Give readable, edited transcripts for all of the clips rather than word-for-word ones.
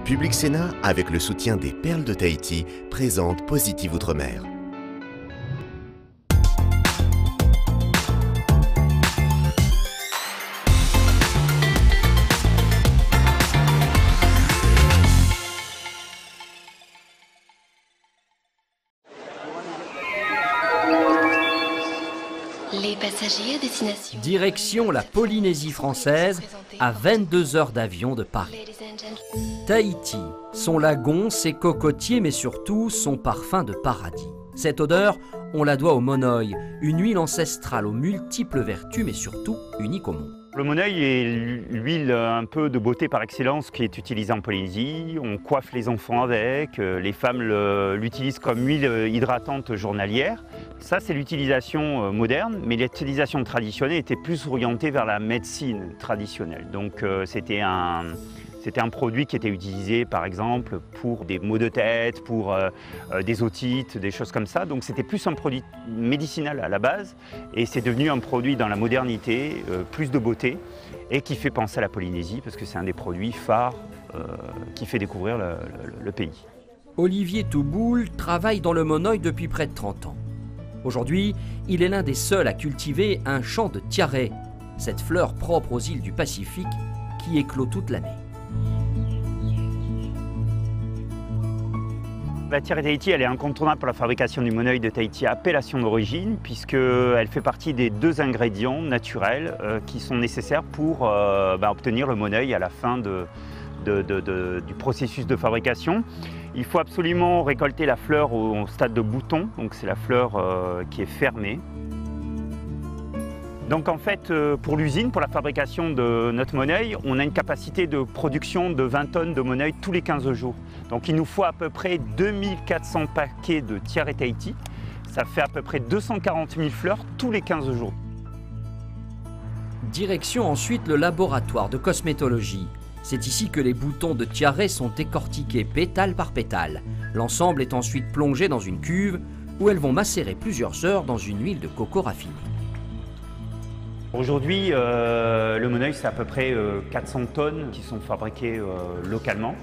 Public Sénat, avec le soutien des Perles de Tahiti, présente Positive Outre-mer. Les passagers à destination. Direction la Polynésie française, à 22 heures d'avion de Paris. Tahiti, son lagon, ses cocotiers, mais surtout son parfum de paradis. Cette odeur, on la doit au monoï, une huile ancestrale aux multiples vertus, mais surtout unique au monde. Le monoï est l'huile un peu de beauté par excellence qui est utilisée en Polynésie. On coiffe les enfants avec, les femmes l'utilisent comme huile hydratante journalière. Ça, c'est l'utilisation moderne, mais l'utilisation traditionnelle était plus orientée vers la médecine traditionnelle. Donc c'était un produit qui était utilisé par exemple pour des maux de tête, pour des otites, des choses comme ça. Donc c'était plus un produit médicinal à la base et c'est devenu un produit dans la modernité, plus de beauté et qui fait penser à la Polynésie parce que c'est un des produits phares qui fait découvrir le pays. Olivier Touboul travaille dans le monoï depuis près de 30 ans. Aujourd'hui, il est l'un des seuls à cultiver un champ de tiare, cette fleur propre aux îles du Pacifique qui éclot toute l'année. La tiare Tahiti, elle est incontournable pour la fabrication du monoï de Tahiti à appellation d'origine, puisqu'elle fait partie des 2 ingrédients naturels qui sont nécessaires pour obtenir le monoï à la fin du processus de fabrication. Il faut absolument récolter la fleur au stade de bouton, donc c'est la fleur qui est fermée. Donc en fait, pour l'usine, pour la fabrication de notre monoï, on a une capacité de production de 20 tonnes de monoï tous les 15 jours. Donc il nous faut à peu près 2400 paquets de tiare Tahiti. Ça fait à peu près 240 000 fleurs tous les 15 jours. Direction ensuite le laboratoire de cosmétologie. C'est ici que les boutons de tiare sont décortiqués pétale par pétale. L'ensemble est ensuite plongé dans une cuve où elles vont macérer plusieurs heures dans une huile de coco raffinée. Aujourd'hui, le monoï, c'est à peu près 400 tonnes qui sont fabriquées localement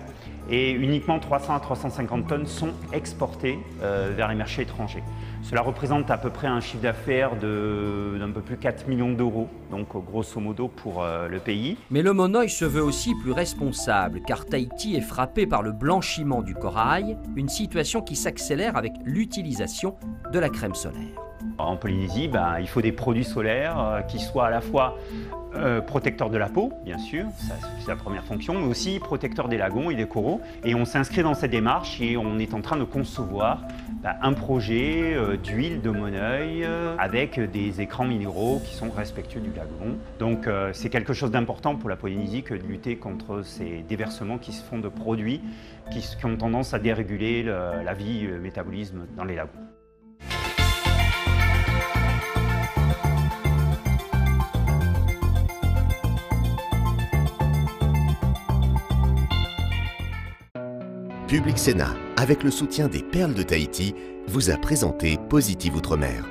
et uniquement 300 à 350 tonnes sont exportées vers les marchés étrangers. Cela représente à peu près un chiffre d'affaires d'un peu plus de 4 millions d'euros, donc grosso modo pour le pays. Mais le monoï se veut aussi plus responsable car Tahiti est frappé par le blanchiment du corail, une situation qui s'accélère avec l'utilisation de la crème solaire. En Polynésie, il faut des produits solaires qui soient à la fois protecteurs de la peau, bien sûr, c'est la première fonction, mais aussi protecteurs des lagons et des coraux. Et on s'inscrit dans cette démarche et on est en train de concevoir un projet d'huile de monoï avec des écrans minéraux qui sont respectueux du lagon. Donc c'est quelque chose d'important pour la Polynésie que de lutter contre ces déversements qui se font de produits qui ont tendance à déréguler la vie, le métabolisme dans les lagons. Public Sénat, avec le soutien des Perles de Tahiti, vous a présenté Positive Outre-mer.